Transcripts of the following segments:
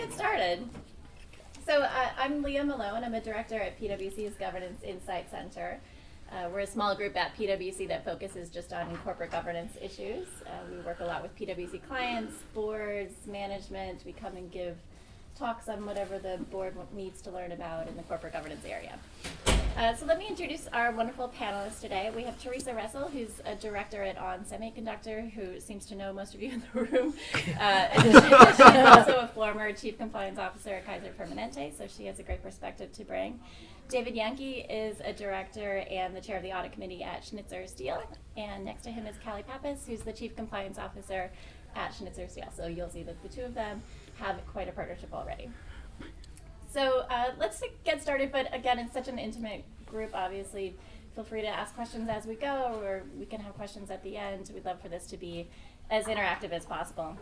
get started. So I'm Leah Malone. I'm a director at PwC's Governance Insight Center. We're a small group at PwC that focuses just on corporate governance issues. We work a lot with PwC clients, boards, management. We come and give talks on whatever the board needs to learn about in the corporate governance area. So let me introduce our wonderful panelists today. We have Teresa Russell, who's a director at Semiconductor, who seems to know most of you in the room. She's also a former chief compliance officer at Kaiser Permanente, so she has a great perspective to bring. David Yankee is a director and the chair of the audit committee at Schnitzer Steel. And next to him is Callie Pappas, who's the chief compliance officer at Schnitzer Steel. So you'll see that the two of them have quite a partnership already. So let's get started, but again, it's such an intimate group, obviously. Feel free to ask questions as we go, or we can have questions at the end. We'd love for this to be as interactive as possible.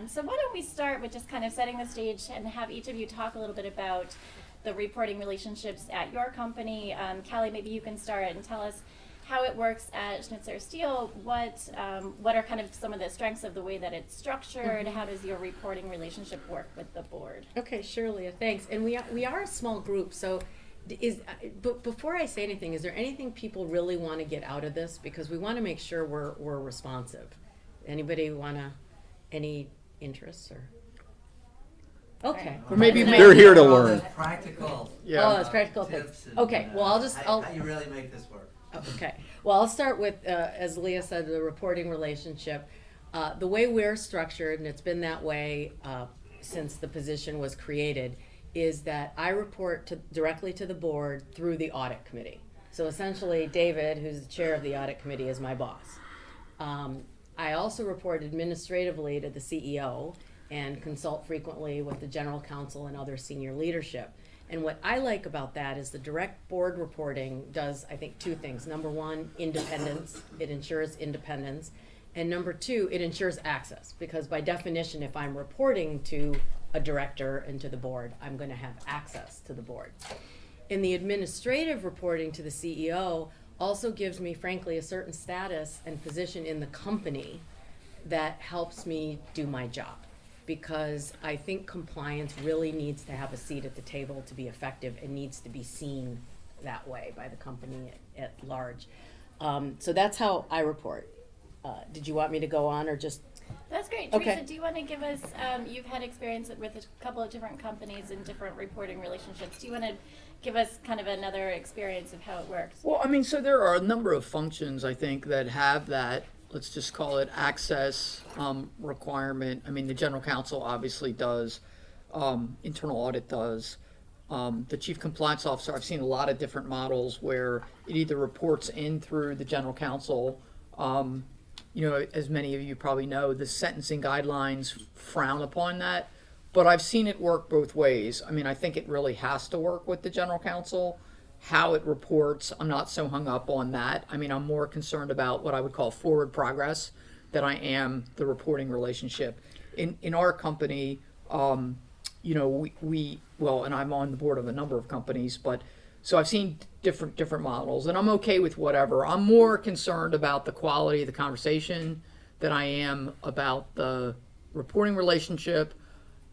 So why don't we start with just kind of setting the stage and have each of you talk a little bit about the reporting relationships at your company. Callie, maybe you can start and tell us how it works at Schnitzer Steel. What are kind of some of the strengths of the way that it's structured? How does your reporting relationship work with the board? Okay, sure, Leah, thanks. And we are a small group, so but before I say anything, is there anything people really want to get out of this? Because we want to make sure we're responsive. Anybody any interests or? Okay. Or maybe They're here to learn. Practical. Yeah. Oh, it's practical tips things. and, Okay, well, how you really make this work. Okay. Well, I'll start with, as Leah said, the reporting relationship. The way we're structured, and it's been that way since the position was created, is that I report directly to the board through the audit committee. So essentially, David, who's the chair of the audit committee, is my boss. I also report administratively to the CEO and consult frequently with the general counsel and other senior leadership. And what I like about that is the direct board reporting does, I think, two things. Number one, independence. It ensures independence. And number two, it ensures access. Because by definition, if I'm reporting to a director and to the board, I'm going to have access to the board. And the administrative reporting to the CEO also gives me, frankly, a certain status and position in the company that helps me do my job. Because I think compliance really needs to have a seat at the table to be effective and needs to be seen that way by the company at large. So that's how I report. Did you want me to go on or just? That's great. Okay. Teresa, do you want to give us, you've had experience with a couple of different companies and different reporting relationships. Do you want to give us kind of another experience of how it works? Well, I mean, so there are a number of functions, I think, that have that, let's just call it access requirement. I mean, the general counsel obviously does, internal audit does. The chief compliance officer, I've seen a lot of different models where it either reports in through the general counsel. You know, as many of you probably know, the sentencing guidelines frown upon that, but I've seen it work both ways. I mean, I think it really has to work with the general counsel. How it reports, I'm not so hung up on that. I mean, I'm more concerned about what I would call forward progress than I am the reporting relationship. In our company, you know, well, and I'm on the board of a number of companies, but so I've seen different models, and I'm okay with whatever. I'm more concerned about the quality of the conversation than I am about the reporting relationship,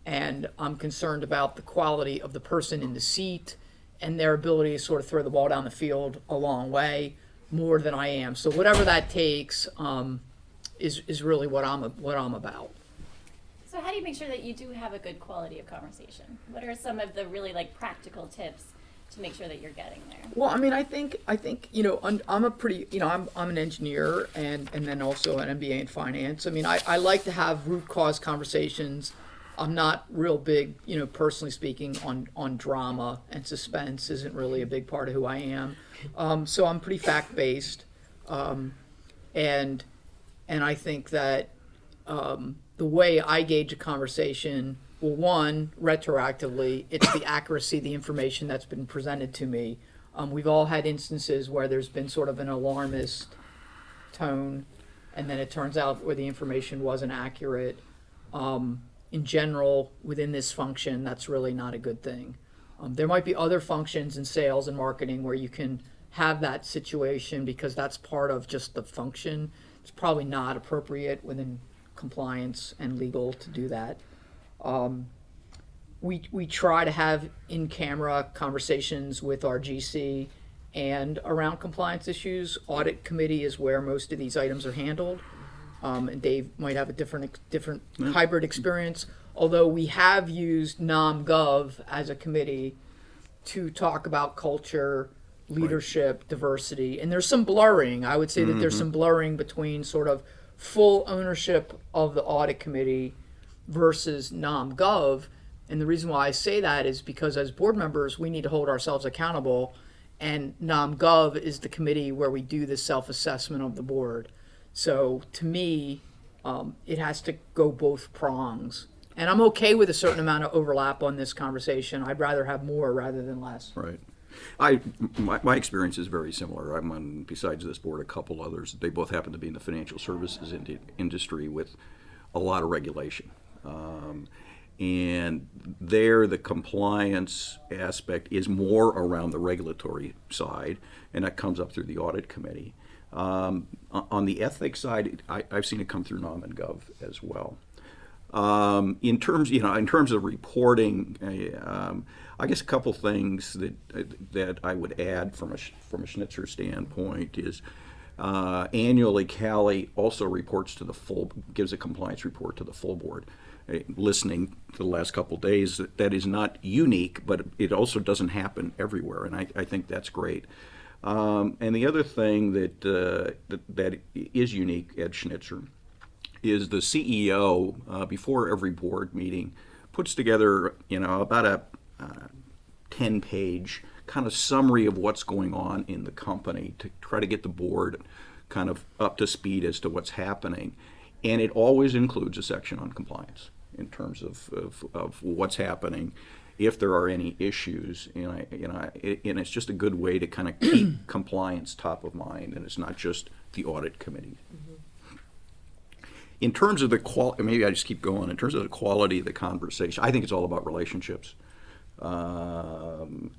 and I'm concerned about the quality of the person in the seat and their ability to sort of throw the ball down the field a long way more than I am. So whatever that takes is really what I'm about. So how do you make sure that you do have a good quality of conversation? What are some of the really practical tips to make sure that you're getting there? Well, I mean, I think you know, I'm a pretty, you know, I'm an engineer and then also an MBA in finance. I mean, I like to have root cause conversations. I'm not real big, you know, personally speaking, on drama, and suspense isn't really a big part of who I am. So I'm pretty fact-based, and I think that the way I gauge a conversation, well, one, retroactively, it's the accuracy of the information that's been presented to me. We've all had instances where there's been sort of an alarmist tone, and then it turns out where the information wasn't accurate. In general, within this function, that's really not a good thing. There might be other functions in sales and marketing where you can have that situation because that's part of just the function. It's probably not appropriate within compliance and legal to do that. we try to have in-camera conversations with our GC and around compliance issues. Audit committee is where most of these items are handled. And Dave might have a different hybrid experience, although we have used NomGov as a committee to talk about culture, leadership, diversity, and there's some blurring. I would say that there's some blurring between sort of full ownership of the audit committee versus NomGov. And the reason why I say that is because as board members, we need to hold ourselves accountable, and NomGov is the committee where we do the self-assessment of the board. So to me, it has to go both prongs. And I'm okay with a certain amount of overlap on this conversation. I'd rather have more rather than less. Right. My experience is very similar. I'm on, besides this board, a couple others. They both happen to be in the financial services industry with a lot of regulation. And there, the compliance aspect is more around the regulatory side, and that comes up through the audit committee. On the ethics side, I've seen it come through Nom and Gov as well. In terms of reporting, I guess a couple things that I would add from a Schnitzer standpoint is annually Callie also reports to gives a compliance report to the full board. Listening to the last couple of days, that is not unique, but it also doesn't happen everywhere, and I think that's great. And the other thing that is unique at Schnitzer is the CEO, before every board meeting, puts together, about a 10-page kind of summary of what's going on in the company to try to get the board kind of up to speed as to what's happening. And it always includes a section on compliance in terms of what's happening, if there are any issues, and it's just a good way to kind of keep compliance top of mind, and it's not just the audit committee. In terms of the quality, maybe I just keep going. In terms of the quality of the conversation, I think it's all about relationships, and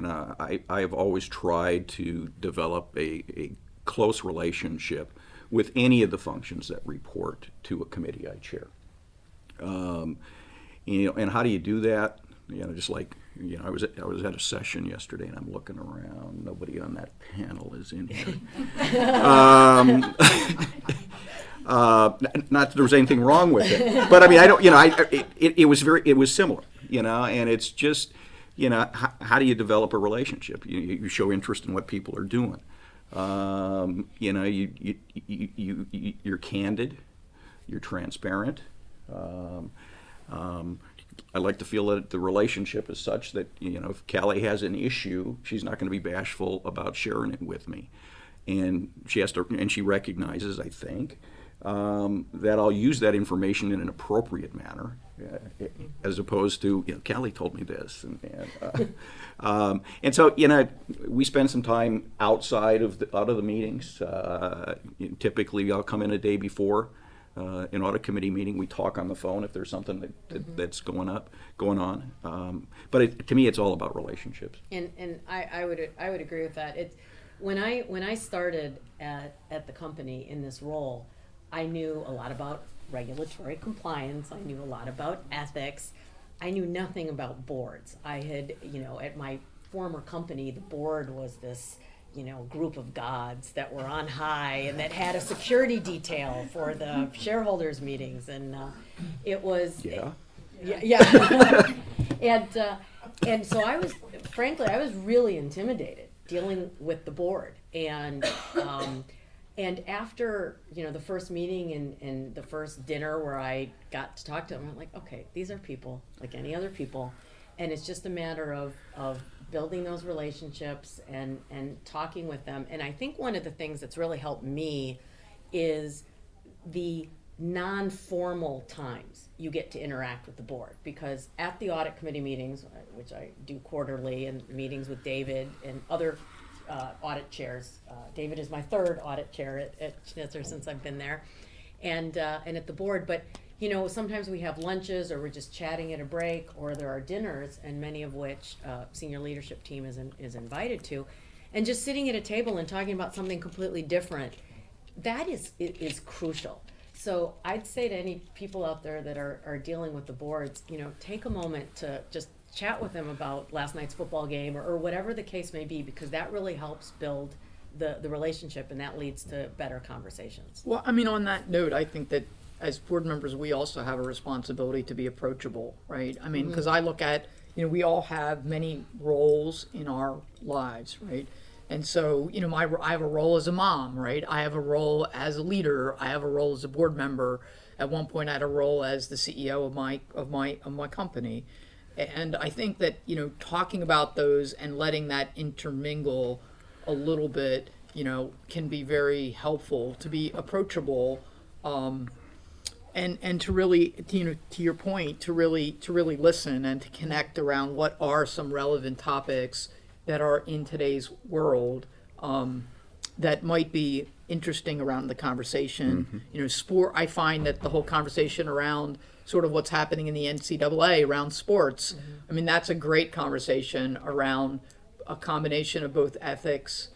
I have always tried to develop a close relationship with any of the functions that report to a committee I chair. And how do you do that? Just like, I was at a session yesterday, and I'm looking around. Nobody on that panel is in here. Not that there was anything wrong with it, but I mean, it was similar, and it's just, how do you develop a relationship? You show interest in what people are doing. You're candid, you're transparent. I like to feel that the relationship is such that, if Callie has an issue, she's not going to be bashful about sharing it with me. And she recognizes, I think, that I'll use that information in an appropriate manner, as opposed to, Callie told me this. And so, we spend some time outside of the meetings. Typically, I'll come in a day before an audit committee meeting. We talk on the phone if there's something that's going on. But to me, it's all about relationships. And I would agree with that. When I started at the company in this role, I knew a lot about regulatory compliance. I knew a lot about ethics. I knew nothing about boards. I had, at my former company, the board was this, group of gods that were on high and that had a security detail for the shareholders meetings, and it was Yeah. And so I was really intimidated dealing with the board, and after the first meeting and the first dinner where I got to talk to them, I'm like, okay, these are people like any other people, and it's just a matter of building those relationships and talking with them. And I think one of the things that's really helped me is the non-formal times you get to interact with the board, because at the audit committee meetings, which I do quarterly, and meetings with David and other audit chairs. David is my third audit chair at Schnitzer since I've been there, and at the board. But sometimes we have lunches, or we're just chatting at a break, or there are dinners, and many of which senior leadership team is invited to, and just sitting at a table and talking about something completely different. That is crucial. So I'd say to any people out there that are dealing with the boards, take a moment to just chat with them about last night's football game or whatever the case may be, because that really helps build the relationship, and that leads to better conversations. Well, I mean, on that note, I think that as board members, we also have a responsibility to be approachable, right? I mean, because I look at, we all have many roles in our lives, right? And so, I have a role as a mom, right? I have a role as a leader. I have a role as a board member. At one point, I had a role as the CEO of my company. And I think that, talking about those and letting that intermingle a little bit, can be very helpful to be approachable, and to really, to your point, to really listen and to connect around what are some relevant topics that are in today's world, that might be interesting around the conversation. Sport, I find that the whole conversation around sort of what's happening in the NCAA around sports, I mean, that's a great conversation around a combination of both ethics,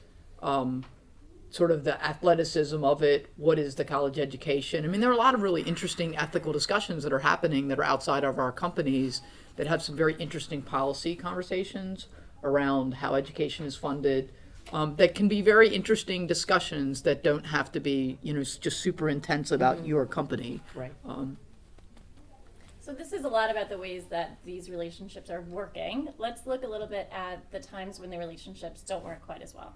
sort of the athleticism of it, what is the college education. I mean, there are a lot of really interesting ethical discussions that are happening that are outside of our companies that have some very interesting policy conversations around how education is funded, that can be very interesting discussions that don't have to be, just super intense about your company. Right. So this is a lot about the ways that these relationships are working. Let's look a little bit at the times when the relationships don't work quite as well.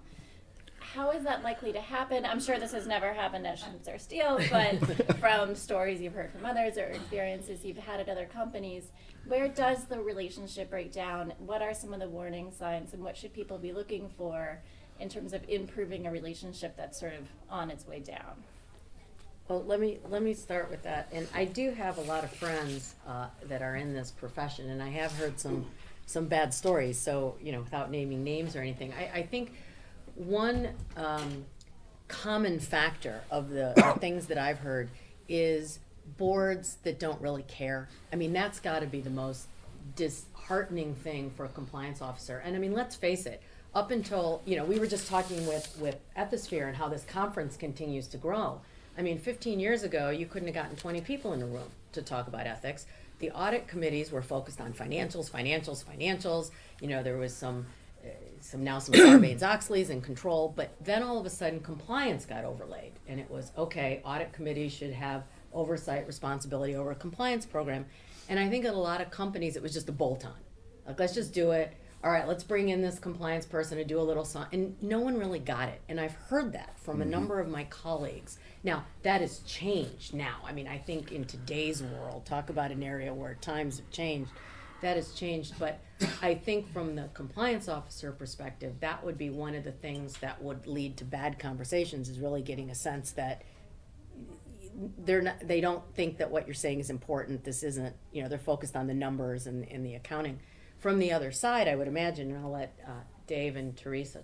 How is that likely to happen? I'm sure this has never happened at Schnitzer Steel, but from stories you've heard from others or experiences you've had at other companies, where does the relationship break down? What are some of the warning signs, and what should people be looking for in terms of improving a relationship that's sort of on its way down? Well, let me start with that. And I do have a lot of friends that are in this profession, and I have heard some bad stories. So, without naming names or anything, I think one common factor of the things that I've heard is boards that don't really care. I mean, that's got to be the most disheartening thing for a compliance officer. And I mean, let's face it, up until, we were just talking with Ethisphere and how this conference continues to grow. I mean, 15 years ago, you couldn't have gotten 20 people in a room to talk about ethics. The audit committees were focused on financials. There was some Sarbanes-Oxleys and control, but then all of a sudden compliance got overlaid, and it was, okay, audit committees should have oversight responsibility over a compliance program. And I think at a lot of companies it was just a bolt-on. Like, let's just do it. All right, let's bring in this compliance person to do a little and no one really got it. And I've heard that from a number of my colleagues. Now, that has changed now. I mean, I think in today's world, talk about an area where times have changed, that has changed. But I think from the compliance officer perspective, that would be one of the things that would lead to bad conversations, is really getting a sense that they don't think that what you're saying is important. This isn't, they're focused on the numbers and the accounting. From the other side, I would imagine, and I'll let Dave and Teresa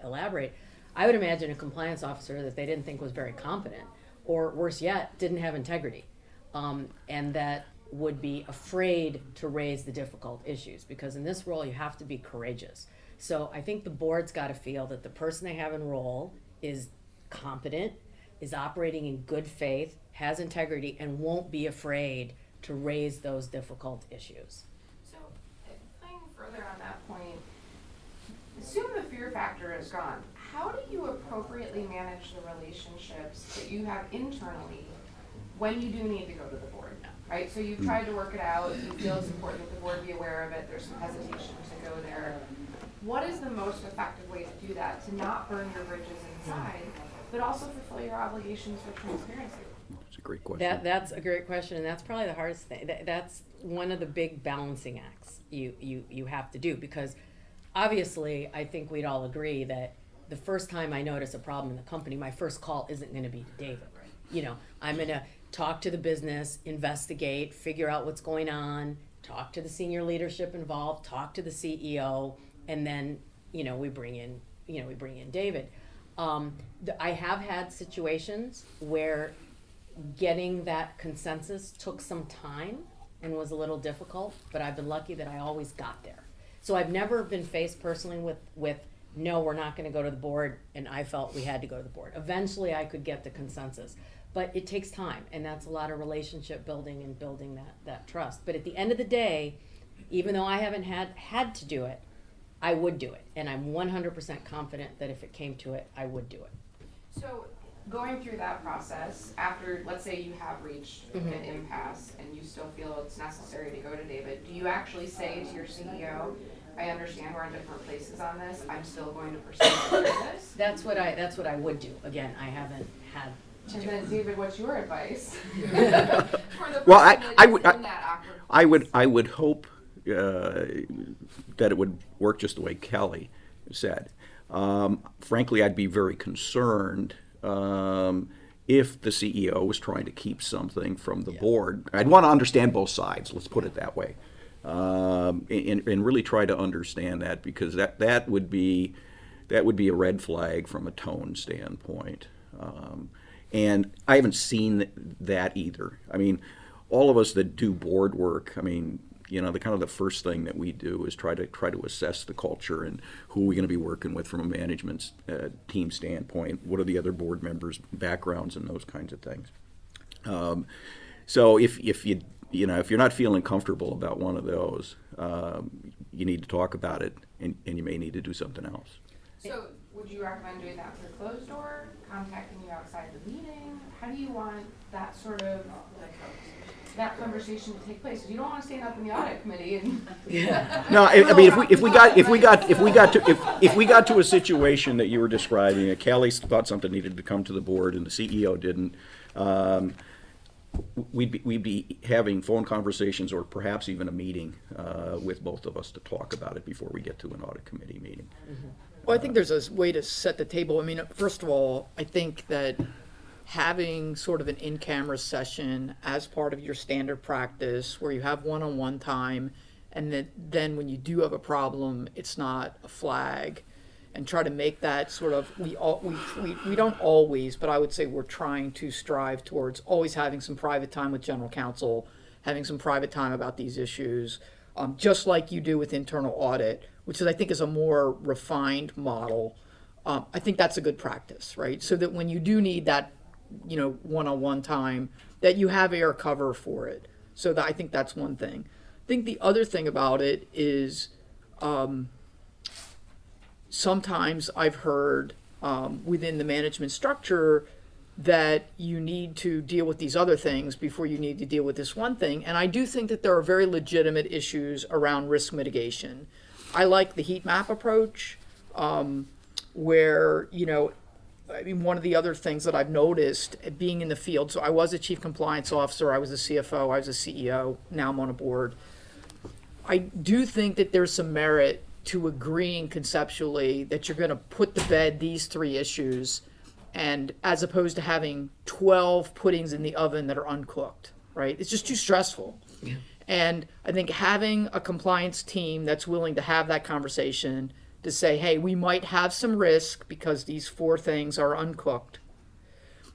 elaborate, I would imagine a compliance officer that they didn't think was very competent, or worse yet, didn't have integrity, and that would be afraid to raise the difficult issues, because in this role you have to be courageous. So I think the board's got to feel that the person they have in role is competent, is operating in good faith, has integrity, and won't be afraid to raise those difficult issues. So, playing further on that point, assume the fear factor is gone. How do you appropriately manage the relationships that you have internally when you do need to go to the board? Right? So you've tried to work it out, you feel it's important that the board be aware of it, there's some hesitation to go there. What is the most effective way to do that, to not burn your bridges inside, but also fulfill your obligations for transparency? That's a great question. That's a great question, and that's probably the hardest thing. That's one of the big balancing acts you have to do, because obviously I think we'd all agree that the first time I notice a problem in the company, my first call isn't going to be to David. I'm going to talk to the business, investigate, figure out what's going on, talk to the senior leadership involved, talk to the CEO, and then we bring in David. I have had situations where getting that consensus took some time and was a little difficult, but I've been lucky that I always got there. So I've never been faced personally with no, we're not going to go to the board, and I felt we had to go to the board. Eventually I could get the consensus. but it takes time, and that's a lot of relationship building and building that trust. But at the end of the day, even though I haven't had to do it, I would do it, and I'm 100% confident that if it came to it, I would do it. So going through that process, after, let's say you have reached an impasse and you still feel it's necessary to go to David, do you actually say to your CEO, I understand we're in different places on this, I'm still going to pursue this? That's what I would do. Again, I haven't had to And do then it. David, what's your advice? For the Well, person I that is would- in that awkward I would hope that it would work just the way Kelly said. Frankly, I'd be very concerned if the CEO was trying to keep something from the board. I'd want to understand both sides. Let's put it that way, and really try to understand that, because that would be a red flag from a tone standpoint. And I haven't seen that either. I mean, all of us that do board work, I mean, the first thing that we do is try to assess the culture and who are we going to be working with from a management team standpoint. What are the other board members' backgrounds and those kinds of things. So if you're not feeling comfortable about one of those, you need to talk about it, and you may need to do something else. So would you recommend doing that through closed door, contacting you outside the meeting? How do you want that sort of, that conversation to take place? Because you don't want to stand up in the audit committee and. No, I mean, if we got to a situation that you were describing, that Kelly thought something needed to come to the board and the CEO didn't, we'd be having phone conversations, or perhaps even a meeting with both of us to talk about it before we get to an audit committee meeting. Well, I think there's a way to set the table. I mean, first of all, I think that having sort of an in-camera session as part of your standard practice, where you have one-on-one time, and then when you do have a problem, it's not a flag, and try to make that sort of, we don't always, but I would say we're trying to strive towards always having some private time with general counsel, having some private time about these issues, just like you do with internal audit, which I think is a more refined model. I think that's a good practice, right? So that when you do need that, one-on-one time, that you have air cover for it. So that, I think that's one thing. I think the other thing about it is, sometimes I've heard within the management structure that you need to deal with these other things before you need to deal with this one thing. And I do think that there are very legitimate issues around risk mitigation. I like the heat map approach, where, I mean, one of the other things that I've noticed being in the field, so I was a chief compliance officer, I was a CFO, I was a CEO, now I'm on a board. I do think that there's some merit to agreeing conceptually that you're going to put to bed these three issues, and as opposed to having 12 puddings in the oven that are uncooked, right? It's just too stressful. Yeah. And I think having a compliance team that's willing to have that conversation to say, hey, we might have some risk because these four things are uncooked,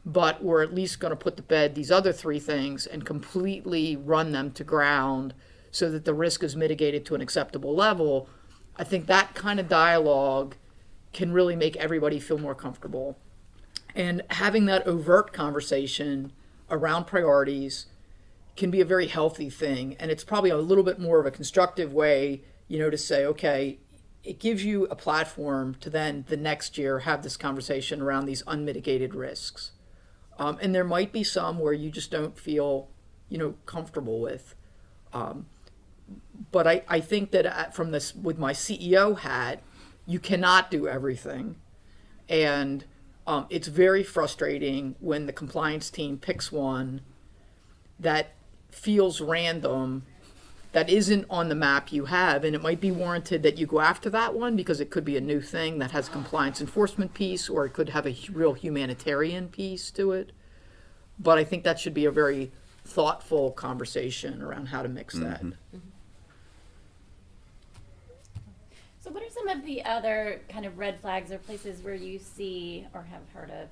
but we're at least going to put to bed these other three things and completely run them to ground so that the risk is mitigated to an acceptable level. I think that kind of dialogue can really make everybody feel more comfortable. And having that overt conversation around priorities can be a very healthy thing. And it's probably a little bit more of a constructive way, to say, okay, it gives you a platform to then the next year have this conversation around these unmitigated risks. And there might be some where you just don't feel, comfortable with. But I think that from this, with my CEO hat, you cannot do everything. And it's very frustrating when the compliance team picks one that feels random, that isn't on the map you have, and it might be warranted that you go after that one because it could be a new thing that has a compliance enforcement piece, or it could have a real humanitarian piece to it. But I think that should be a very thoughtful conversation around how to mix that. So what are some of the other kind of red flags or places where you see or have heard of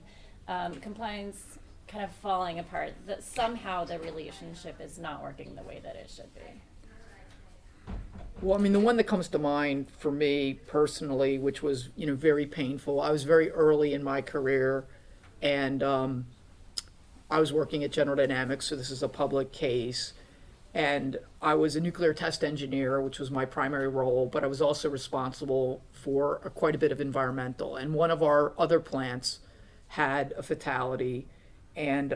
compliance kind of falling apart, that somehow the relationship is not working the way that it should be? Well, I mean, the one that comes to mind for me personally, which was, very painful, I was very early in my career, and I was working at General Dynamics, so this is a public case. And I was a nuclear test engineer, which was my primary role, but I was also responsible for quite a bit of environmental. And one of our other plants had a fatality. And,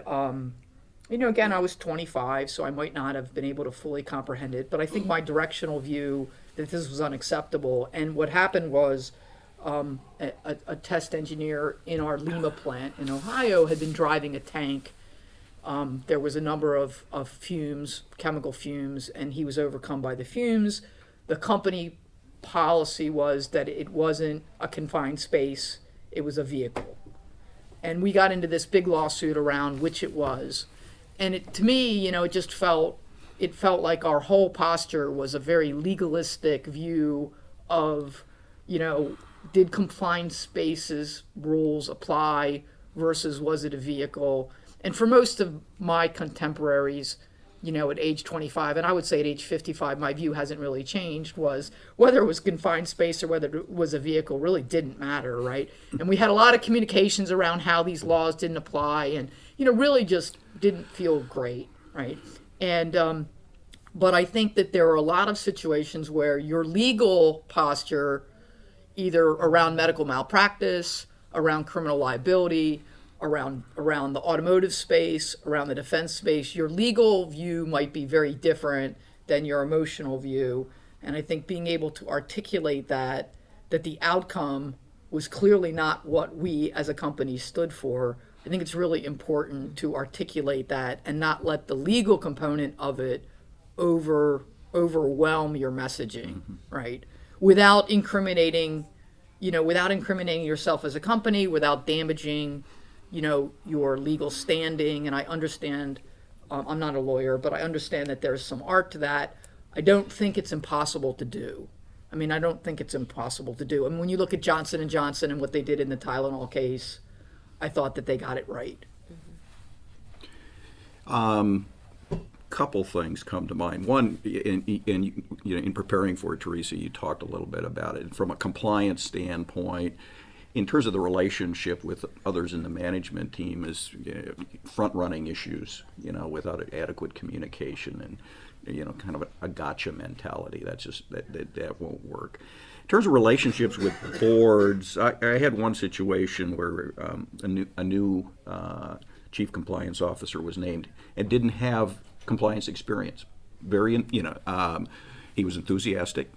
again, I was 25, so I might not have been able to fully comprehend it. But I think my directional view that this was unacceptable. And what happened was a test engineer in our Lima plant in Ohio had been driving a tank. There was a number of fumes, chemical fumes, and he was overcome by the fumes. The company policy was that it wasn't a confined space, it was a vehicle. And we got into this big lawsuit around which it was. And to me, it felt like our whole posture was a very legalistic view of, did confined spaces rules apply versus was it a vehicle? And for most of my contemporaries, at age 25, and I would say at age 55, my view hasn't really changed, was whether it was confined space or whether it was a vehicle really didn't matter, right? And we had a lot of communications around how these laws didn't apply and, really just didn't feel great, right? And, but I think that there are a lot of situations where your legal posture, either around medical malpractice, around criminal liability, around the automotive space, around the defense space, your legal view might be very different than your emotional view. And I think being able to articulate that the outcome was clearly not what we as a company stood for, I think it's really important to articulate that and not let the legal component of it overwhelm your messaging, right? Without incriminating yourself as a company, without damaging your legal standing. And I understand, I'm not a lawyer, but I understand that there's some art to that. I don't think it's impossible to do. I mean, when you look at Johnson & Johnson and what they did in the Tylenol case, I thought that they got it right. Couple things come to mind. One, in preparing for it, Teresa, you talked a little bit about it. From a compliance standpoint, in terms of the relationship with others in the management team, is front-running issues, without adequate communication and, kind of a gotcha mentality. That's just, that won't work. In terms of relationships with boards, I had one situation where a new chief compliance officer was named and didn't have compliance experience. He was enthusiastic.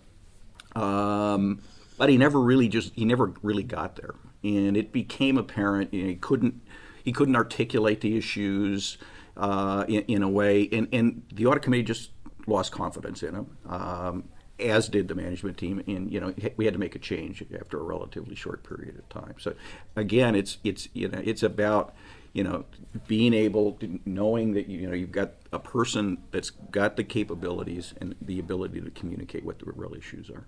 But he never really got there, and it became apparent he couldn't articulate the issues in a way, and the audit committee just lost confidence in him, as did the management team, and we had to make a change after a relatively short period of time. So again, it's about being able to, knowing that you've got a person that's got the capabilities and the ability to communicate what the real issues are.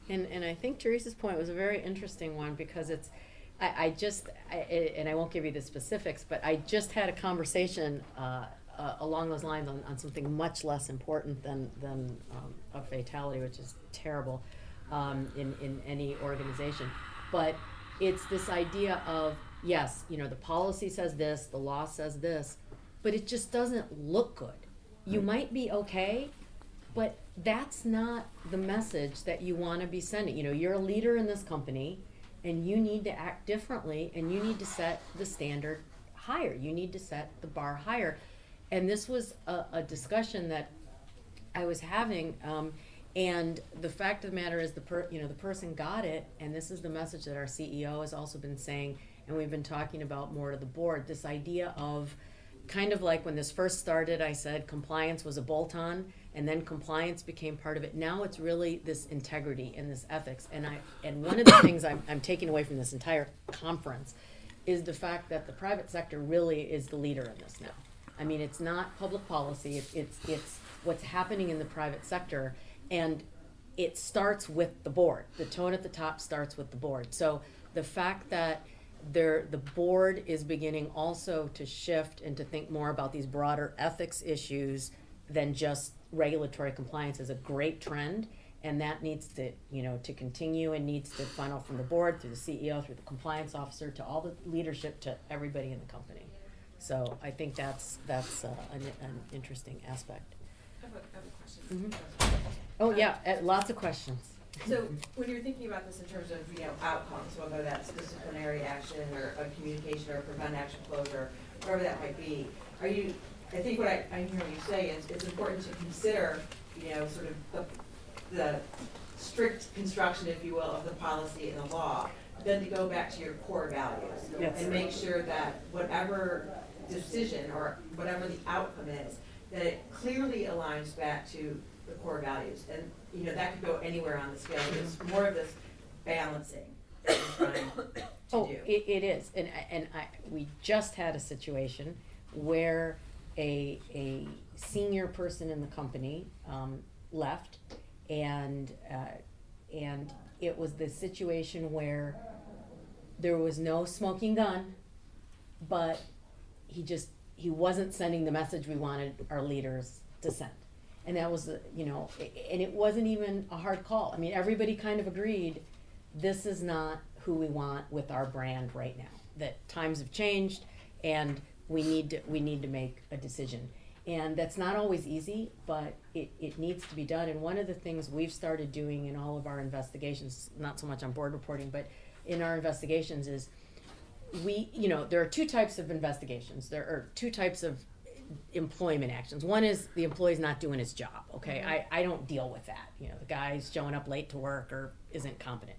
And I think Teresa's point was a very interesting one, because and I won't give you the specifics, but I just had a conversation along those lines on something much less important than a fatality, which is terrible in any organization. But it's this idea of, yes, the policy says this, the law says this, but it just doesn't look good. You might be okay, but that's not the message that you want to be sending. You're a leader in this company, and you need to act differently, and you need to set the standard higher. You need to set the bar higher. And this was a discussion that I was having, and the fact of the matter is the person got it, and this is the message that our CEO has also been saying, and we've been talking about more to the board, this idea of kind of like when this first started, I said compliance was a bolt-on, and then compliance became part of it. Now it's really this integrity and this ethics. And one of the things I'm taking away from this entire conference is the fact that the private sector really is the leader in this now. I mean, it's not public policy, it's what's happening in the private sector, and it starts with the board. The tone at the top starts with the board. So the fact that the board is beginning also to shift and to think more about these broader ethics issues than just regulatory compliance is a great trend, and that needs to to continue and needs to funnel from the board through the CEO, through the compliance officer, to all the leadership, to everybody in the company. So I think that's an interesting aspect. I have a question. Oh, yeah, lots of questions. So when you're thinking about this in terms of, outcomes, whether that's disciplinary action or a communication or prevent action closure, whatever that might be, I think what I'm hearing you say is it's important to consider, sort of the strict construction, if you will, of the policy and the law, then to go back to your core values. Yes. And make sure that whatever decision or whatever the outcome is, that it clearly aligns back to the core values. And, that could go anywhere on the scale. It's more of this balancing that we're trying to Oh, do. it is, we just had a situation where a senior person in the company left, and it was the situation where there was no smoking gun, but he wasn't sending the message we wanted our leaders to send. And that was, and it wasn't even a hard call. I mean, everybody kind of agreed, this is not who we want with our brand right now. That times have changed, and we need to make a decision. And that's not always easy, but it needs to be done. And one of the things we've started doing in all of our investigations, not so much on board reporting, but in our investigations is there are two types of investigations. There are two types of employment actions. One is the employee's not doing his job, okay? I don't deal with that. The guy's showing up late to work or isn't competent.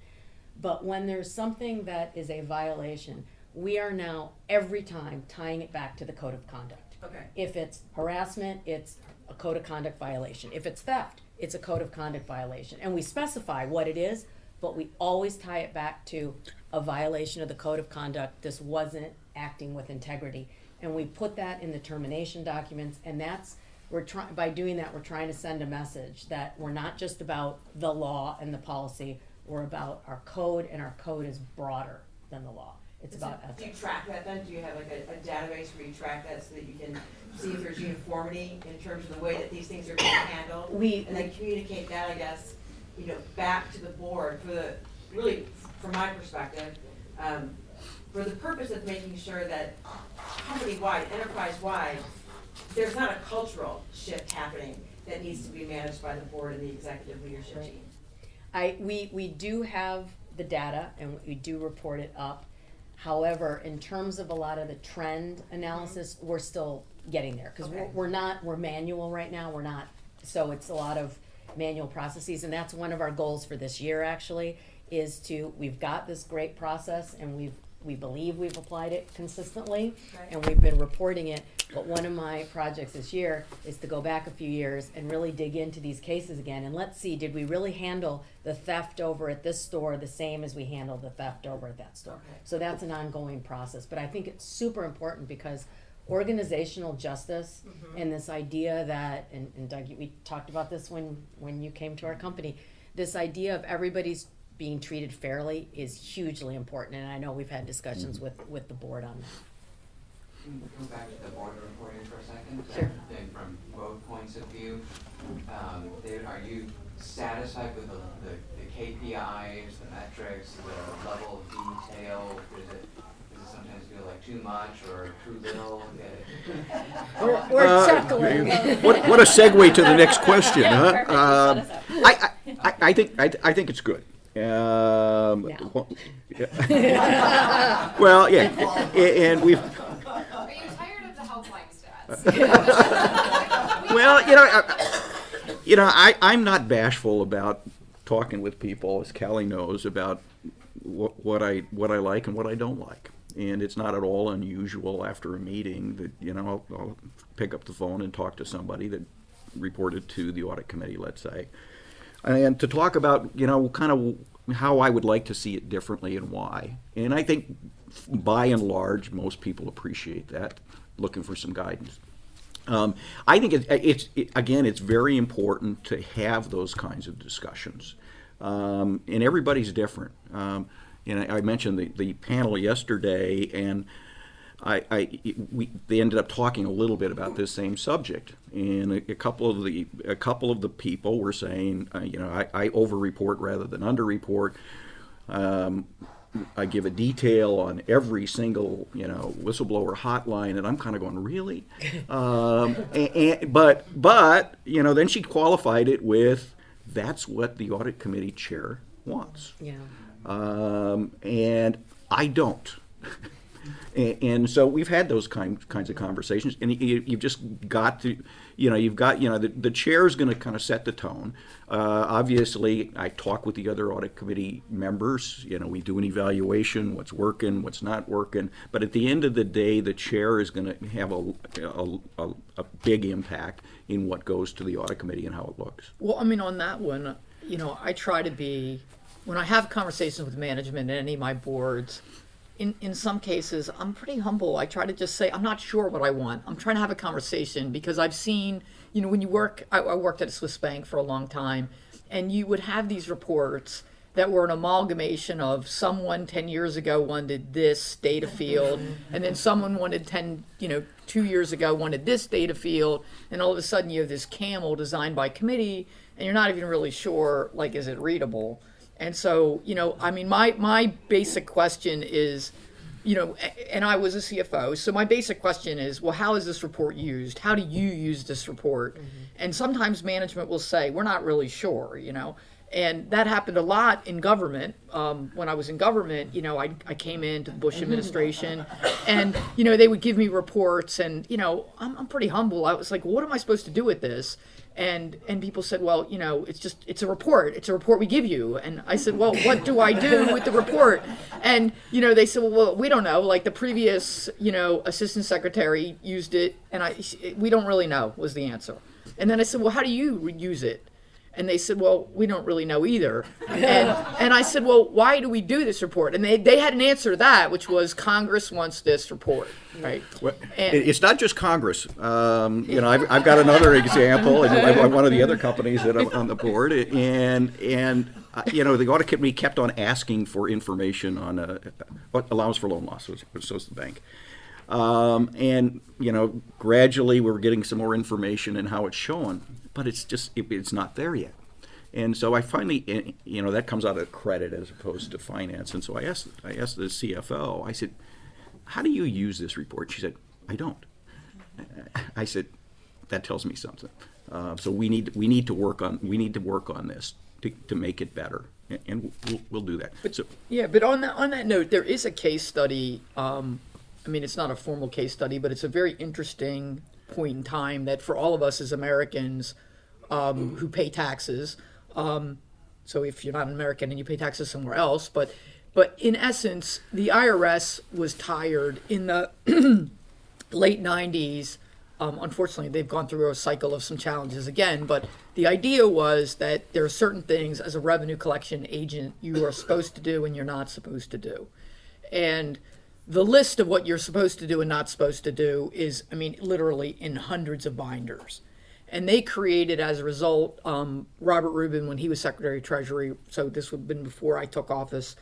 But when there's something that is a violation, we are now every time tying it back to the code of conduct. Okay. If it's harassment, it's a code of conduct violation. If it's theft, it's a code of conduct violation. And we specify what it is, but we always tie it back to a violation of the code of conduct. This wasn't acting with integrity. And we put that in the termination documents, and by doing that, we're trying to send a message that we're not just about the law and the policy, we're about our code, and our code is broader than the law. It's about Do you ethics. track that then? Do you have like a database where you track that so that you can see if there's uniformity in terms of the way that these things are being handled? And then communicate that, I guess, back to the board really, from my perspective, for the purpose of making sure that company-wide, enterprise-wide, there's not a cultural shift happening that needs to be managed by the board and the executive leadership team. We do have the data, and we do report it up. However, in terms of a lot of the trend analysis, we're still getting there, because Okay. we're manual right now, so it's a lot of manual processes, and that's one of our goals for this year, actually, we've got this great process, and we believe we've applied it consistently, Okay. and we've been reporting it. But one of my projects this year is to go back a few years and really dig into these cases again, and let's see, did we really handle the theft over at this store the same as we handled the theft over at that store? Okay. So that's an ongoing process, but I think it's super important because organizational justice and this idea that, and Doug, we talked about this when you came to our company, this idea of everybody's being treated fairly is hugely important, and I know we've had discussions with the board on that. Can we go back to the board reporting for a second? Sure. And from both points of view, David, are you satisfied with the KPIs, the metrics, the level of detail? Does it sometimes feel like too much or too little? We're chuckling. What a segue to the next question, huh? Perfect. Let us up. I think it's good. Yeah. Well, yeah, and we've. Are you tired of the helpline stats? Well, I'm not bashful about talking with people, as Callie knows, about what I like and what I don't like. And it's not at all unusual after a meeting that, I'll pick up the phone and talk to somebody that reported to the audit committee, let's say, and to talk about, kind of how I would like to see it differently and why. And I think, by and large, most people appreciate that, looking for some guidance. I think it's very important to have those kinds of discussions, and everybody's different. I mentioned the panel yesterday, and they ended up talking a little bit about this same subject, and a couple of the people were saying, I overreport rather than underreport. I give a detail on every single, whistleblower hotline, and I'm kind of going, really? But then she qualified it with, that's what the audit committee chair wants. Yeah. And I don't. And so we've had those kinds of conversations, and you've just got to, the chair is going to kind of set the tone. Obviously, I talk with the other audit committee members. We do an evaluation, what's working, what's not working. But at the end of the day, the chair is going to have a big impact in what goes to the audit committee and how it looks. Well, I mean, on that one, I try to be, when I have conversations with management and any of my boards, in some cases, I'm pretty humble. I try to just say, I'm not sure what I want. I'm trying to have a conversation because I've seen, when you work, I worked at a Swiss bank for a long time, and you would have these reports that were an amalgamation of someone 10 years ago wanted this data field, and then someone wanted 2 years ago wanted this data field, and all of a sudden you have this camel designed by committee, and you're not even really sure, is it readable? And so, my basic question is, and I was a CFO, so my basic question is, well, how is this report used? How do you use this report? Mm-hmm. And sometimes management will say, we're not really sure, And that happened a lot in government. When I was in government, I came into the Bush administration, and, they would give me reports, and, I'm pretty humble. I was like, what am I supposed to do with this? And people said, well, it's a report. It's a report we give you. And I said, well, what do I do with the report? And, they said, well, we don't know. Like the previous, assistant secretary used it, and we don't really know was the answer. And then I said, well, how do you use it? And they said, well, we don't really know either. And I said, well, why do we do this report? And they had an answer to that, which was Congress wants this report, right? Well, it's not just Congress. I've got another example, and one of the other companies that I'm on the board, and the audit committee kept on asking for information on what allowance for loan loss, so is the bank. Gradually we were getting some more information and how it's shown, but it's not there yet. And so I finally, that comes out of credit as opposed to finance. And so I asked the CFO, I said, how do you use this report? She said, I don't. I said, that tells me something. So we need to work on this to make it better, and we'll do that. But on that note, there is a case study. It's not a formal case study, but it's a very interesting point in time that for all of us as Americans who pay taxes, so if you're not an American and you pay taxes somewhere else, but in essence, the IRS was tired in the late 90s. Unfortunately, they've gone through a cycle of some challenges again, but the idea was that there are certain things as a revenue collection agent you are supposed to do and you're not supposed to do. And the list of what you're supposed to do and not supposed to do is, literally in hundreds of binders. And they created, as a result, Robert Rubin, when he was Secretary of Treasury, so this would have been before I took office,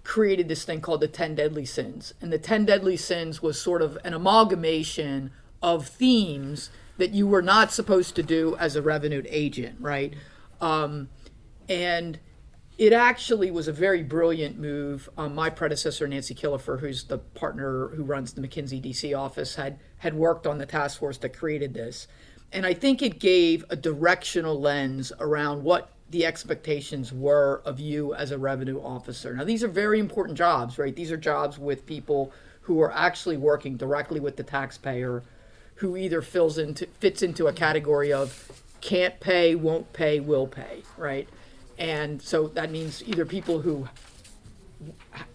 created this thing called the 10 Deadly Sins. And the 10 Deadly Sins was sort of an amalgamation of themes that you were not supposed to do as a revenue agent, right? And it actually was a very brilliant move. My predecessor, Nancy Killefer, who's the partner who runs the McKinsey DC office, had worked on the task force that created this. And I think it gave a directional lens around what the expectations were of you as a revenue officer. Now, these are very important jobs, right? These are jobs with people who are actually working directly with the taxpayer, who either fits into a category of can't pay, won't pay, will pay, right? And so that means either people who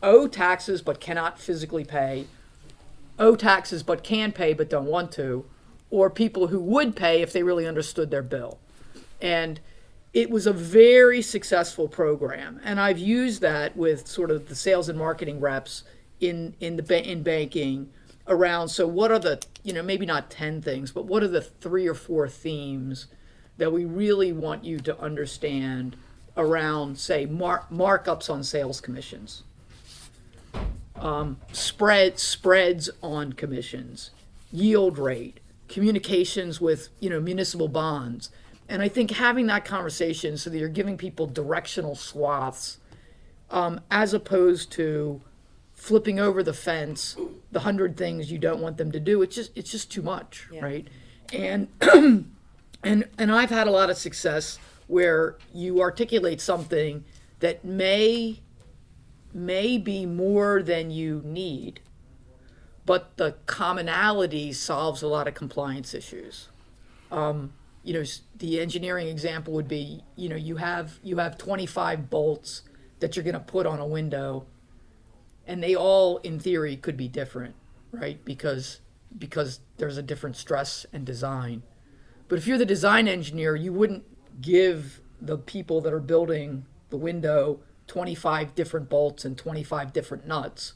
owe taxes but cannot physically pay, owe taxes but can pay but don't want to, or people who would pay if they really understood their bill. And it was a very successful program. And I've used that with sort of the sales and marketing reps in banking around, so what are the, maybe not 10 things, but what are the 3 or 4 themes that we really want you to understand around, say, markups on sales commissions, spreads on commissions, yield rate, communications with municipal bonds. And I think having that conversation so that you're giving people directional swaths as opposed to flipping over the fence, the 100 things you don't want them to do. It's just too much, Yeah. right? And and I've had a lot of success where you articulate something that may be more than you need, but the commonality solves a lot of compliance issues. The engineering example would be, you have 25 bolts that you're going to put on a window, and they all, in theory, could be different, right? Because there's a different stress and design. But if you're the design engineer, you wouldn't give the people that are building the window 25 different bolts and 25 different nuts,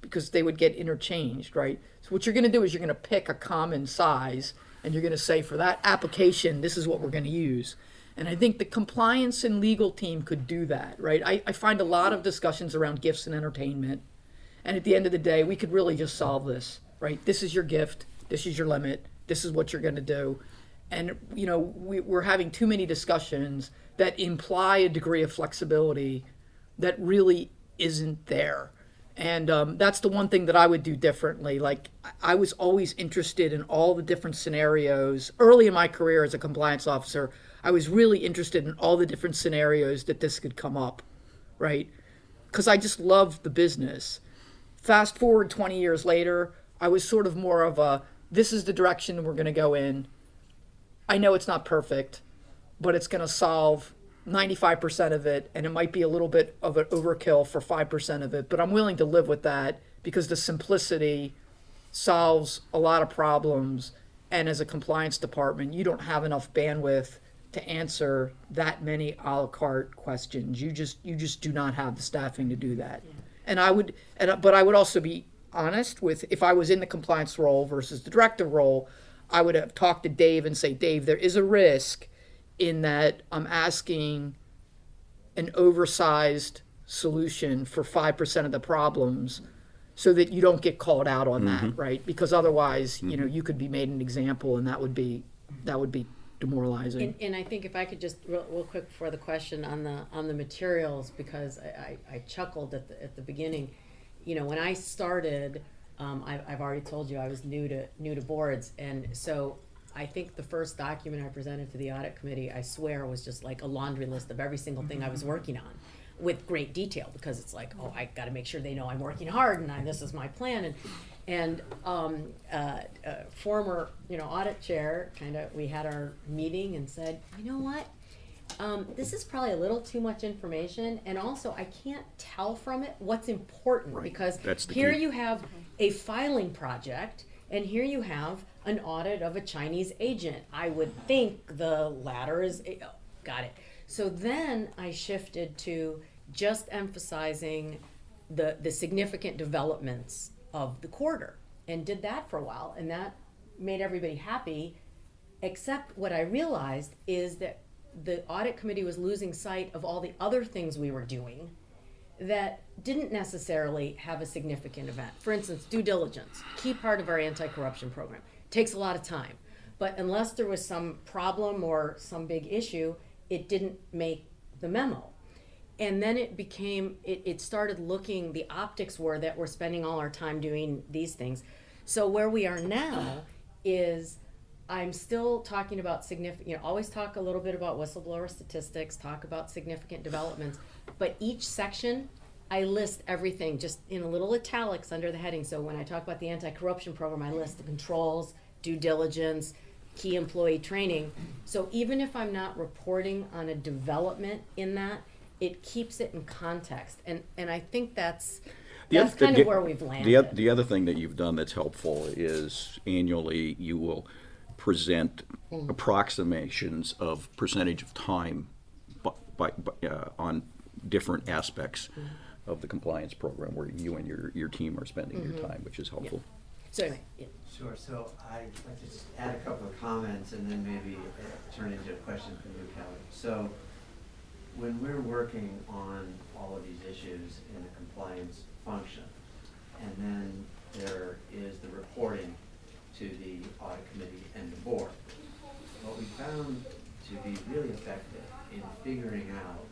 because they would get interchanged, right? So what you're going to do is you're going to pick a common size, and you're going to say, for that application, this is what we're going to use. And I think the compliance and legal team could do that, right? I find a lot of discussions around gifts and entertainment. And at the end of the day, we could really just solve this, right? This is your gift. This is your limit. This is what you're going to do. And, we're having too many discussions that imply a degree of flexibility that really isn't there. And that's the one thing that I would do differently. Like, I was always interested in all the different scenarios. Early in my career as a compliance officer, I was really interested in all the different scenarios that this could come up, right? Because I just loved the business. Fast forward 20 years later, I was sort of more of a, this is the direction we're going to go in. I know it's not perfect, but it's going to solve 95% of it, and it might be a little bit of an overkill for 5% of it, but I'm willing to live with that because the simplicity solves a lot of problems. And as a compliance department, you don't have enough bandwidth to answer that many a la carte questions. You just do not have the staffing to do that. Yeah. But I would also be honest with, if I was in the compliance role versus the director role, I would have talked to Dave and say, Dave, there is a risk in that I'm asking an oversized solution for 5% of the problems, so that you don't get called out on that, right? Because otherwise, you could be made an example, and that would be demoralizing. And I think if I could just real quick before the question on the materials, because I chuckled at the beginning. When I started, I've already told you I was new to boards, and so I think the first document I presented to the audit committee, I swear, was just like a laundry list of every single thing I was working on, with great detail, because it's like, I got to make sure they know I'm working hard and this is my plan. And former audit chair, we had our meeting and said, you know what, this is probably a little too much information, and also I can't tell from it what's important, Right. because That's the here key. you have a filing project, and here you have an audit of a Chinese agent. I would think the latter is, got it. So then I shifted to just emphasizing the significant developments of the quarter, and did that for a while, and that made everybody happy, except what I realized is that the audit committee was losing sight of all the other things we were doing that didn't necessarily have a significant event. For instance, due diligence, key part of our anti-corruption program. Takes a lot of time, but unless there was some problem or some big issue, it didn't make the memo. And then it started looking, the optics were that we're spending all our time doing these things. So where we are now is, I'm still talking about significant, always talk a little bit about whistleblower statistics, talk about significant developments, but each section, I list everything just in a little italics under the heading. So when I talk about the anti-corruption program, I list the controls, due diligence, key employee training. So even if I'm not reporting on a development in that, it keeps it in context. And I think that's kind of where we've landed. The other thing that you've done that's helpful is annually you will present approximations of percentage of time on different aspects of the compliance program where you and your team are spending your time, which is helpful. So anyway, yeah. Sure, so I'd like to just add a couple of comments and then maybe turn into a question for you, Kelly. So when we're working on all of these issues in the compliance function, and then there is the reporting to the audit committee and the board, what we found to be really effective in figuring out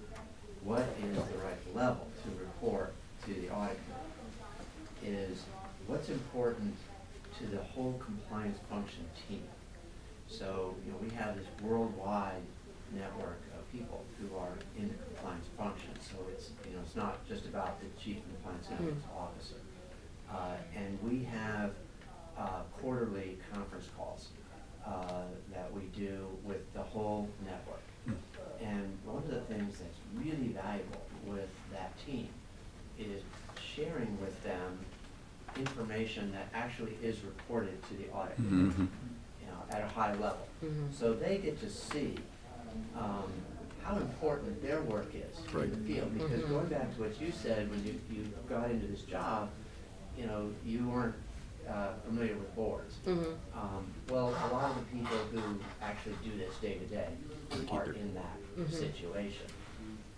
what is the right level to report to the audit committee is what's important to the whole compliance function team. So, we have this worldwide network of people who are in the compliance function. So it's, it's not just about the chief compliance and ethics officer. And we have quarterly conference calls that we do with the whole network. And one of the things that's really valuable with that team is sharing with them information that actually is reported to the audit committee, at a high level. So they get to see how important their work is in the field. Because going back to what you said when you got into this job, you weren't familiar with boards. Well, a lot of the people who actually do this day to day are in that situation.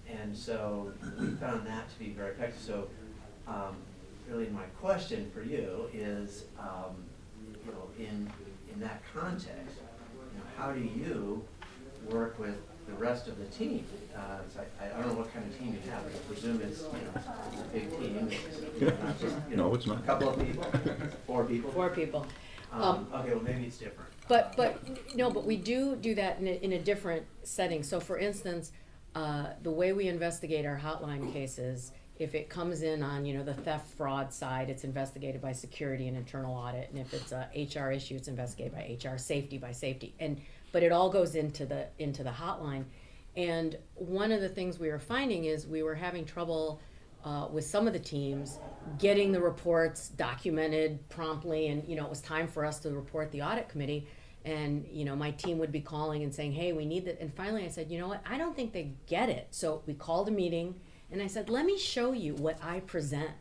And so we found that to be very effective. So really my question for you is, in that context, how do you work with the rest of the team? So I don't know what kind of team you have, but I presume it's, it's a big team. It's not just, No, it's not. a couple of people, 4 people. 4 people. Okay, well, maybe it's different. But we do that in a different setting. So for instance, the way we investigate our hotline cases, if it comes in on, the theft fraud side, it's investigated by security and internal audit. And if it's a HR issue, it's investigated by HR, safety by safety. But it all goes into the hotline. And one of the things we were finding is we were having trouble with some of the teams getting the reports documented promptly, and it was time for us to report the audit committee, and my team would be calling and saying, hey, we need that. And finally I said, you know what, I don't think they get it. So we called a meeting and I said, let me show you what I present.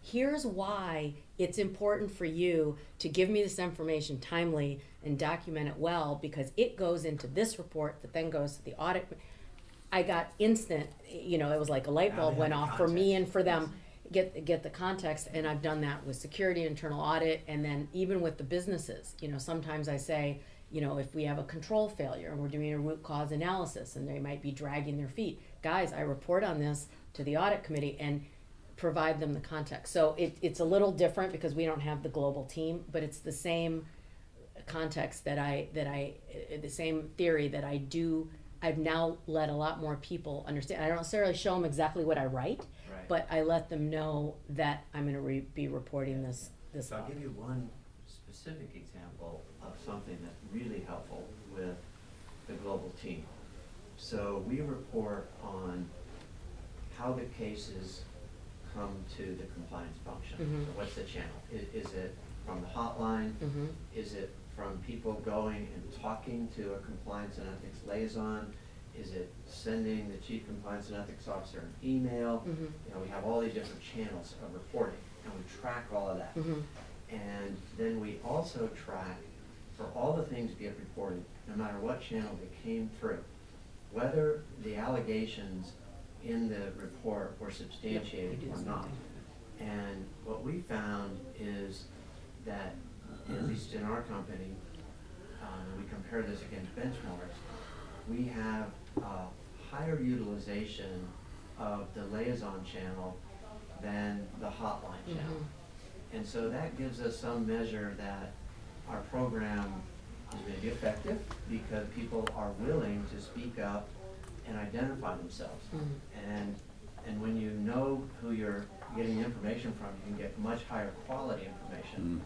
Here's why it's important for you to give me this information timely and document it well, because it goes into this report that then goes to the audit. I got instant, it was like a light bulb went off for me and for them, get the context. And I've done that with security, internal audit, and then even with the businesses. Sometimes I say, if we have a control failure and we're doing a root cause analysis and they might be dragging their feet, guys, I report on this to the audit committee and provide them the context. So it's a little different because we don't have the global team, but it's the same context the same theory that I do. I've now let a lot more people understand. I don't necessarily show them exactly what I write, but I let them know that I'm going to be reporting this. So I'll give you one specific example of something that's really helpful with the global team. So we report on how the cases come to the compliance function. So what's the channel? Is it from the hotline? Is it from people going and talking to a compliance and ethics liaison? Is it sending the chief compliance and ethics officer an email? We have all these different channels of reporting, and we track all of that. And then we also track for all the things that get reported, no matter what channel they came through, whether the allegations in the report were substantiated or not. And what we found is that, at least in our company, we compare this against benchmarks, we have higher utilization of the liaison channel than the hotline channel. And so that gives us some measure that our program is going to be effective because people are willing to speak up and identify themselves. And when you know who you're getting information from, you can get much higher quality information.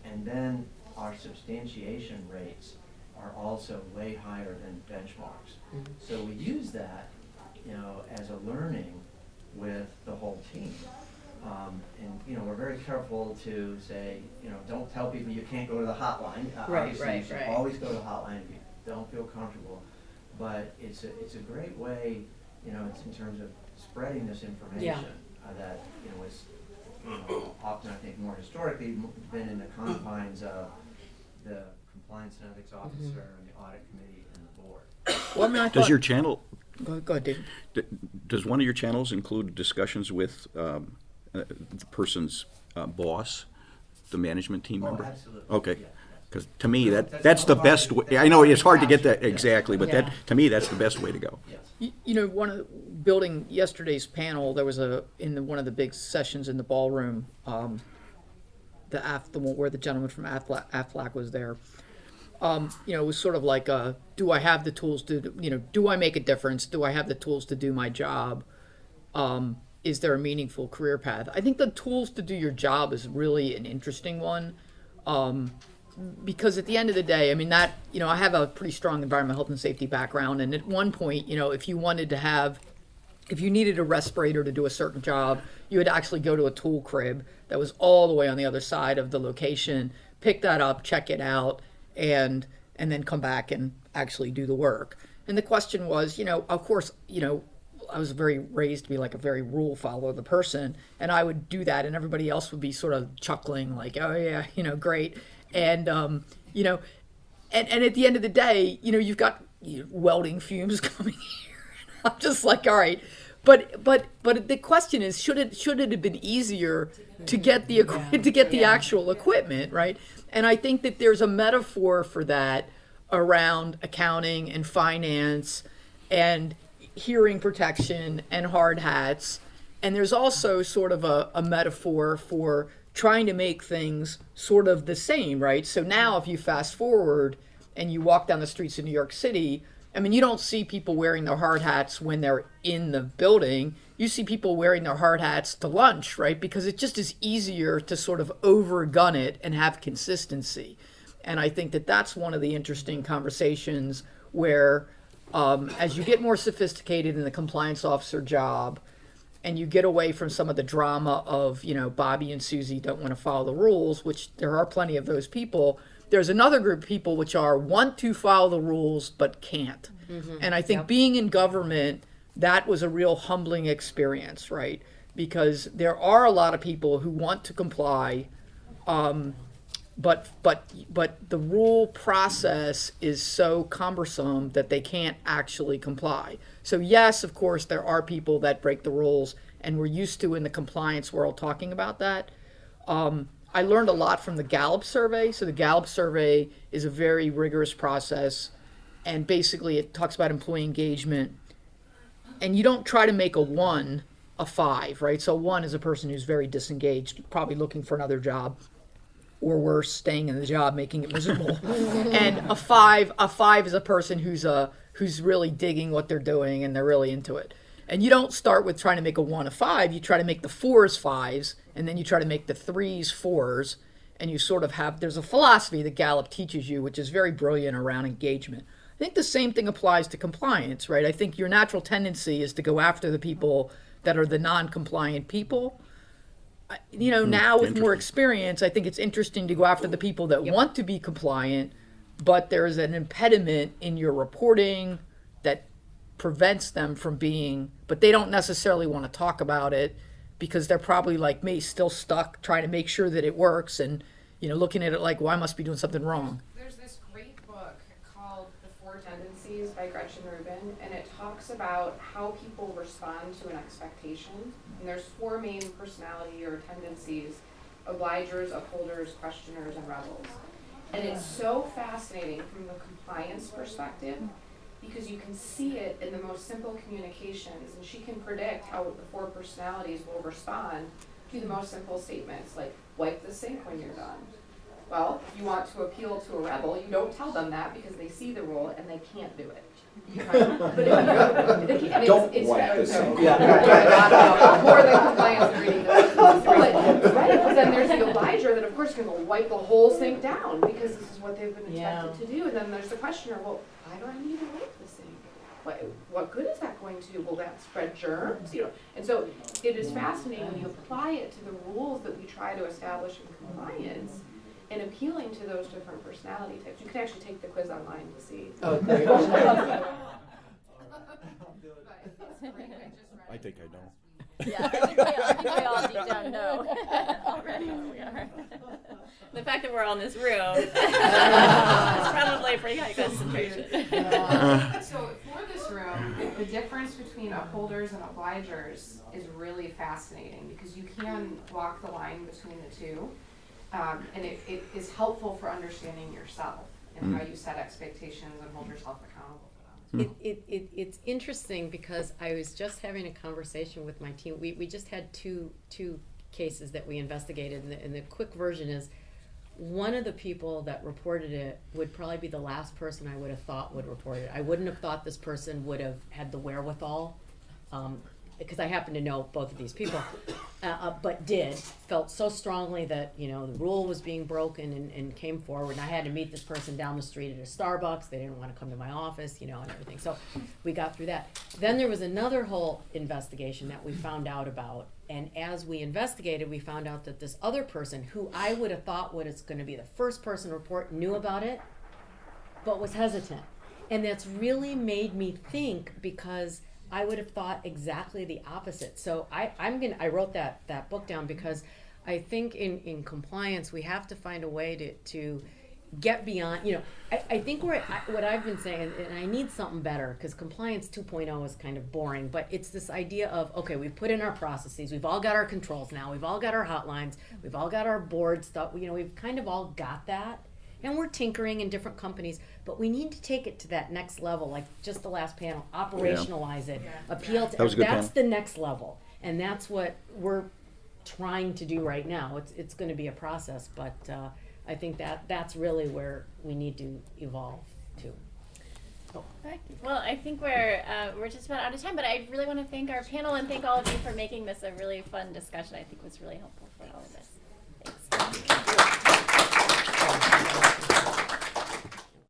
And then our substantiation rates are also way higher than benchmarks. So we use that, as a learning with the whole team. And we're very careful to say, don't tell people you can't go to the hotline. Obviously, you should always go to the hotline if you don't feel comfortable. But it's a great way, it's in terms of spreading this information that is often, I think, more historically been in the confines of the compliance and ethics officer and the audit committee and the board. Well, I mean, Does your channel, Go ahead, David. does one of your channels include discussions with the person's boss, the management team member? Oh, absolutely. Okay. Yeah. Because to me, that's the best way. I know it's hard to get that exactly, but Yeah. to me, that's the best way to go. You know, building yesterday's panel, there was one of the big sessions in the ballroom, the one where the gentleman from Aflac was there. You know, it was sort of like, do I have the tools do I make a difference? Do I have the tools to do my job? Is there a meaningful career path? I think the tools to do your job is really an interesting one. Because at the end of the day, I mean, I have a pretty strong environmental health and safety background. And at one point, if you needed a respirator to do a certain job, you would actually go to a tool crib that was all the way on the other side of the location, pick that up, check it out, and then come back and actually do the work. And the question was, of course, I was raised to be like a very rule follower of the person, and I would do that, and everybody else would be sort of chuckling like, oh yeah, great. And and at the end of the day, you've got welding fumes coming here. I'm just like, all right, but the question is, should it have been easier to get the actual equipment, right? And I think that there's a metaphor for that around accounting and finance and hearing protection and hard hats, and there's also sort of a metaphor for trying to make things sort of the same, right? So now if you fast forward and you walk down the streets of New York City, I mean, you don't see people wearing their hard hats when they're in the building. You see people wearing their hard hats to lunch, right? Because it just is easier to sort of overgun it and have consistency. And I think that that's one of the interesting conversations where as you get more sophisticated in the compliance officer job, and you get away from some of the drama of, Bobby and Susie don't want to follow the rules, which there are plenty of those people. There's another group of people which want to follow the rules but can't. Mm-hmm. And I think being in government, that was a real humbling experience, right? Because there are a lot of people who want to comply, but the rule process is so cumbersome that they can't actually comply. So yes, of course, there are people that break the rules, and we're used to in the compliance world talking about that. I learned a lot from the Gallup survey. So the Gallup survey is a very rigorous process, and basically it talks about employee engagement. And you don't try to make a 1 a 5, right? So 1 is a person who's very disengaged, probably looking for another job, or worse, staying in the job, making it miserable. And a 5 is a person who's really digging what they're doing and they're really into it. And you don't start with trying to make a 1 a 5. You try to make the 4s 5s, and then you try to make the 3s 4s, and you sort of there's a philosophy that Gallup teaches you, which is very brilliant around engagement. I think the same thing applies to compliance, right? I think your natural tendency is to go after the people that are the non-compliant people. Now with more experience, I think it's interesting to go after the people that want to be compliant, but there's an impediment in your reporting that prevents them from being, but they don't necessarily want to talk about it because they're probably like me, still stuck trying to make sure that it works and, looking at it like, well, I must be doing something wrong. There's this great book called The 4 Tendencies by Gretchen Rubin, and it talks about how people respond to an expectation. And there's 4 main personality or tendencies: obligers, upholders, questioners, and rebels. And it's so fascinating from the compliance perspective because you can see it in the most simple communications, and she can predict how the 4 personalities will respond to the most simple statements, like wipe the sink when you're done. Well, if you want to appeal to a rebel, you don't tell them that because they see the rule and they can't do it. But if you don't wipe the sink. More than compliance reading but then there's the obliger that of course can wipe the whole sink down because this is what they've been expected to do. And then there's the questioner, well, why do I need to wipe the sink? What good is that going to do? Will that spread germs? And so it is fascinating when you apply it to the rules that we try to establish in compliance and appealing to those different personality types. You can actually take the quiz online to see. Oh, great. I think I know. Yeah, I think we all deep down know already who we are. The fact that we're all in this room is probably a pretty high concentration. So for this room, the difference between upholders and obligers is really fascinating because you can walk the line between the two. And it is helpful for understanding yourself and how you set expectations and hold yourself accountable for them. It's interesting because I was just having a conversation with my team. We just had two cases that we investigated, and the quick version is one of the people that reported it would probably be the last person I would have thought would report it. I wouldn't have thought this person would have had the wherewithal, because I happen to know both of these people, but felt so strongly that, you know, the rule was being broken and came forward. And I had to meet this person down the street at a Starbucks. They didn't want to come to my office, you know, and everything. So we got through that. Then there was another whole investigation that we found out about. And as we investigated, we found out that this other person, who I would have thought was going to be the first person to report, knew about it, but was hesitant. And that's really made me think, because I would have thought exactly the opposite. So I wrote that book down because I think in compliance we have to find a way to get beyond, you know, I think what I've been saying, and I need something better, because compliance 2.0 is kind of boring, but it's this idea of, okay, we've put in our processes, we've all got our controls now, we've all got our hotlines, we've all got our board stuff, you know, we've kind of all got that. And we're tinkering in different companies, but we need to take it to that next level, like just the last panel, operationalize it, appeal to, That was a good that's panel. the next level. And that's what we're trying to do right now. It's gonna be a process, but I think that's really where we need to evolve to. Okay. Well, I think we're just about out of time, but I really want to thank our panel and thank all of you for making this a really fun discussion. I think it was really helpful for all of us. Thanks. Thank you.